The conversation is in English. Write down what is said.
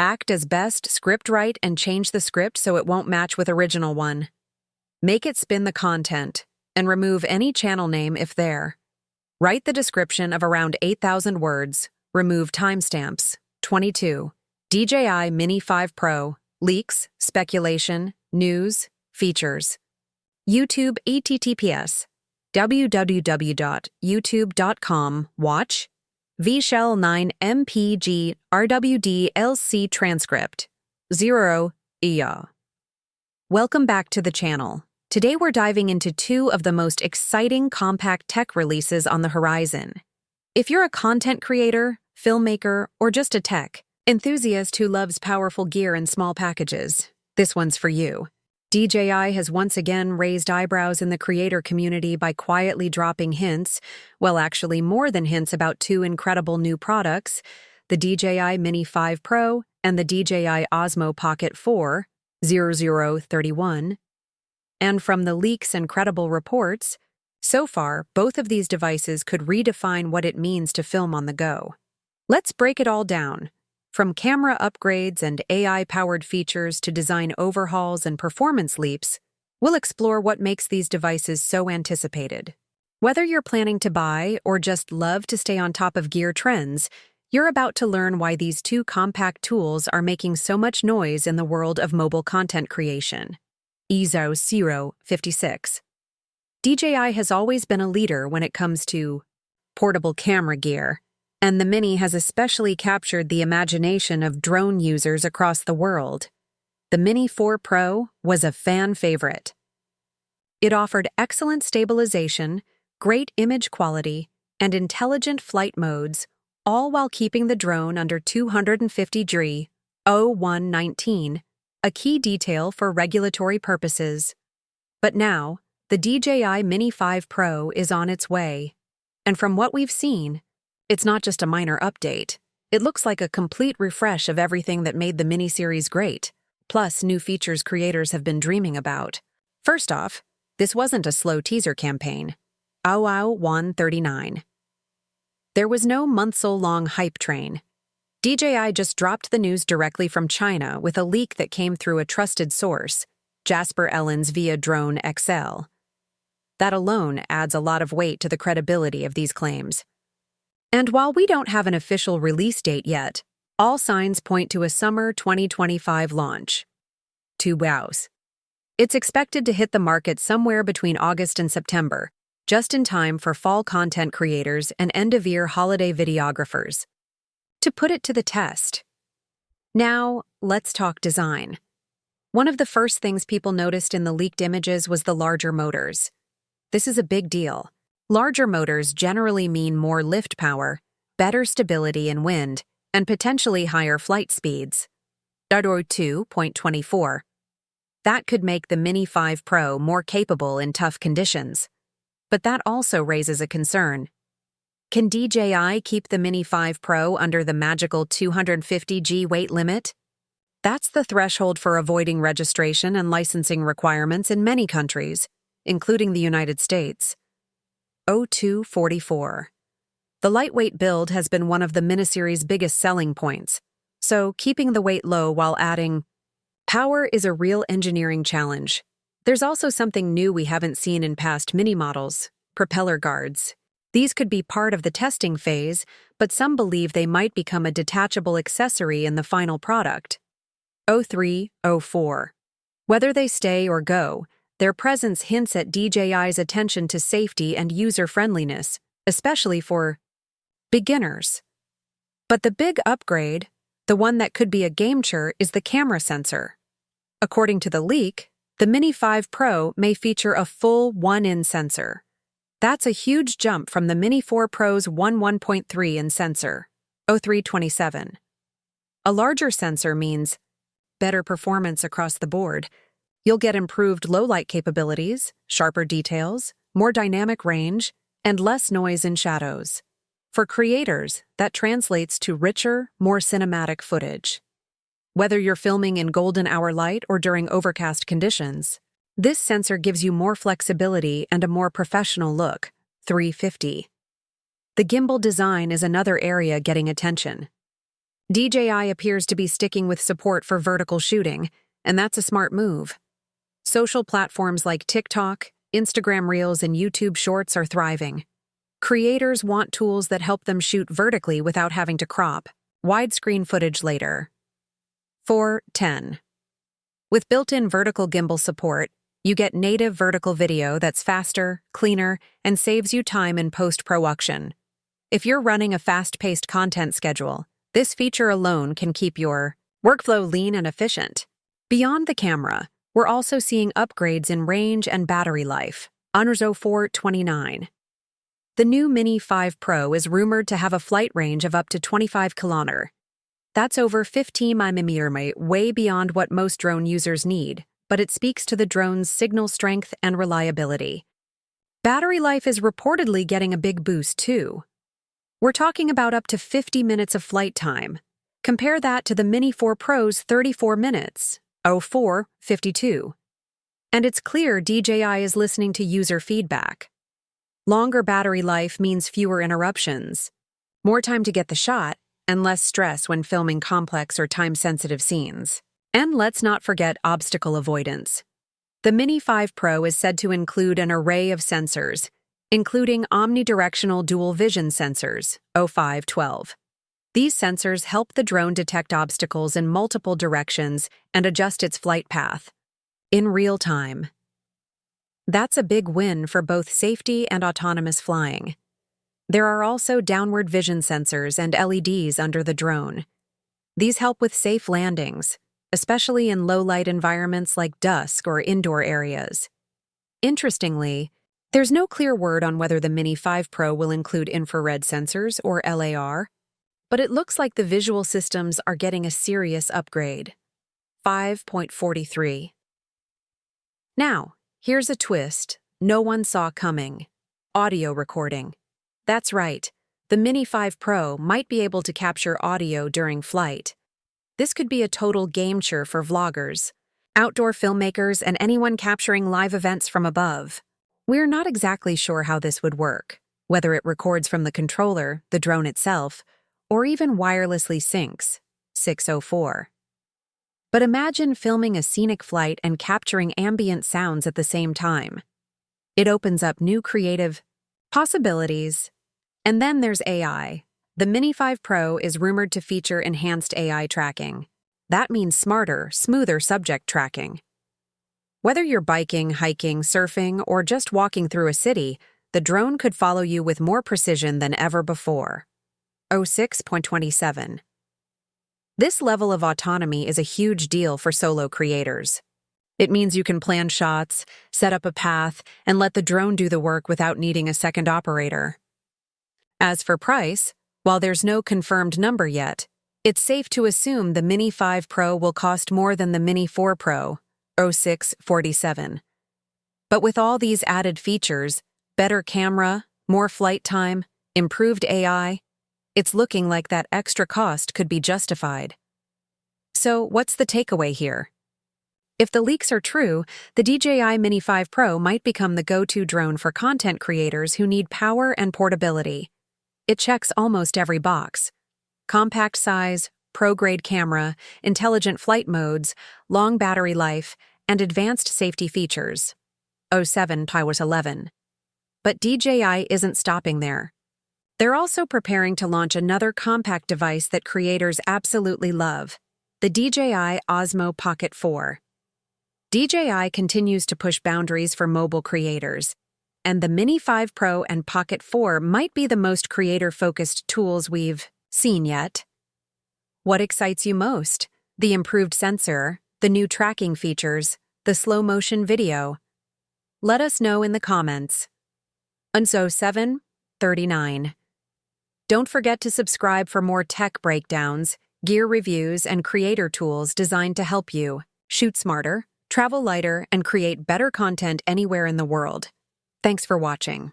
Act as best, scriptwrite, and change the script so it won't match with original one. Make it spin the content, and remove any channel name if there. Write the description of around 8,000 words. Remove timestamps. 22. DJI Mini 5 Pro. Leaks, speculation, news, features. YouTube https www.youtube.com watch VShell 9 MPG RWD LC transcript 0 EA. Welcome back to the channel. Today we're diving into two of the most exciting compact tech releases on the horizon. If you're a content creator, filmmaker, or just a tech enthusiast who loves powerful gear in small packages, this one's for you. DJI has once again raised eyebrows in the creator community by quietly dropping hints, well actually more than hints, about two incredible new products, the DJI Mini 5 Pro and the DJI Osmo Pocket 4 0031. And from the leaks and credible reports, so far both of these devices could redefine what it means to film on the go. Let's break it all down. From camera upgrades and AI-powered features to design overhauls and performance leaps, we'll explore what makes these devices so anticipated. Whether you're planning to buy or just love to stay on top of gear trends, you're about to learn why these two compact tools are making so much noise in the world of mobile content creation. ISO 056. DJI has always been a leader when it comes to portable camera gear, and the Mini has especially captured the imagination of drone users across the world. The Mini 4 Pro was a fan favorite. It offered excellent stabilization, great image quality, and intelligent flight modes, all while keeping the drone under 250 Gr. 0119, a key detail for regulatory purposes. But now, the DJI Mini 5 Pro is on its way. And from what we've seen, it's not just a minor update. It looks like a complete refresh of everything that made the Mini series great, plus new features creators have been dreaming about. First off, this wasn't a slow teaser campaign. 139. There was no months-long hype train. DJI just dropped the news directly from China with a leak that came through a trusted source, Jasper Ellen's Via Drone XL. That alone adds a lot of weight to the credibility of these claims. And while we don't have an official release date yet, all signs point to a summer 2025 launch. Two wows. It's expected to hit the market somewhere between August and September, just in time for fall content creators and end-of-year holiday videographers. To put it to the test. Now, let's talk design. One of the first things people noticed in the leaked images was the larger motors. This is a big deal. Larger motors generally mean more lift power, better stability in wind, and potentially higher flight speeds. 2.24. That could make the Mini 5 Pro more capable in tough conditions. But that also raises a concern. Can DJI keep the Mini 5 Pro under the magical 250 G weight limit? That's the threshold for avoiding registration and licensing requirements in many countries, including the United States. 0244. The lightweight build has been one of the miniseries' biggest selling points, so keeping the weight low while adding power is a real engineering challenge. There's also something new we haven't seen in past Mini models: propeller guards. These could be part of the testing phase, but some believe they might become a detachable accessory in the final product. 0304. Whether they stay or go, their presence hints at DJI's attention to safety and user-friendliness, especially for beginners. But the big upgrade, the one that could be a game-changer, is the camera sensor. According to the leak, the Mini 5 Pro may feature a full 1-in sensor. That's a huge jump from the Mini 4 Pro's 1.3-in sensor. 0327. A larger sensor means better performance across the board. You'll get improved low-light capabilities, sharper details, more dynamic range, and less noise in shadows. For creators, that translates to richer, more cinematic footage. Whether you're filming in golden hour light or during overcast conditions, this sensor gives you more flexibility and a more professional look. 350. The gimbal design is another area getting attention. DJI appears to be sticking with support for vertical shooting, and that's a smart move. Social platforms like TikTok, Instagram Reels, and YouTube Shorts are thriving. Creators want tools that help them shoot vertically without having to crop. Widescreen footage later. 4.10. With built-in vertical gimbal support, you get native vertical video that's faster, cleaner, and saves you time in post-production. If you're running a fast-paced content schedule, this feature alone can keep your workflow lean and efficient. Beyond the camera, we're also seeing upgrades in range and battery life. Unrezo 429. The new Mini 5 Pro is rumored to have a flight range of up to 25 km. That's over 15 mm, way beyond what most drone users need, but it speaks to the drone's signal strength and reliability. Battery life is reportedly getting a big boost too. We're talking about up to 50 minutes of flight time. Compare that to the Mini 4 Pro's 34 minutes, 04:52. And it's clear DJI is listening to user feedback. Longer battery life means fewer interruptions, more time to get the shot, and less stress when filming complex or time-sensitive scenes. And let's not forget obstacle avoidance. The Mini 5 Pro is said to include an array of sensors, including omnidirectional dual vision sensors, 0512. These sensors help the drone detect obstacles in multiple directions and adjust its flight path in real time. That's a big win for both safety and autonomous flying. There are also downward vision sensors and LEDs under the drone. These help with safe landings, especially in low-light environments like dusk or indoor areas. Interestingly, there's no clear word on whether the Mini 5 Pro will include infrared sensors or LAR, but it looks like the visual systems are getting a serious upgrade. 5.43. Now, here's a twist no one saw coming. Audio recording. That's right, the Mini 5 Pro might be able to capture audio during flight. This could be a total game-changer for vloggers, outdoor filmmakers, and anyone capturing live events from above. We're not exactly sure how this would work, whether it records from the controller, the drone itself, or even wirelessly syncs, 604. But imagine filming a scenic flight and capturing ambient sounds at the same time. It opens up new creative possibilities. And then there's AI. The Mini 5 Pro is rumored to feature enhanced AI tracking. That means smarter, smoother subject tracking. Whether you're biking, hiking, surfing, or just walking through a city, the drone could follow you with more precision than ever before. 06.27. This level of autonomy is a huge deal for solo creators. It means you can plan shots, set up a path, and let the drone do the work without needing a second operator. As for price, while there's no confirmed number yet, it's safe to assume the Mini 5 Pro will cost more than the Mini 4 Pro, 0647. But with all these added features, better camera, more flight time, improved AI, it's looking like that extra cost could be justified. So what's the takeaway here? If the leaks are true, the DJI Mini 5 Pro might become the go-to drone for content creators who need power and portability. It checks almost every box: compact size, pro-grade camera, intelligent flight modes, long battery life, and advanced safety features. 07/11. But DJI isn't stopping there. They're also preparing to launch another compact device that creators absolutely love, the DJI Osmo Pocket 4. DJI continues to push boundaries for mobile creators, and the Mini 5 Pro and Pocket 4 might be the most creator-focused tools we've seen yet. What excites you most? The improved sensor, the new tracking features, the slow-motion video? Let us know in the comments. Unso 739. Don't forget to subscribe for more tech breakdowns, gear reviews, and creator tools designed to help you shoot smarter, travel lighter, and create better content anywhere in the world. Thanks for watching.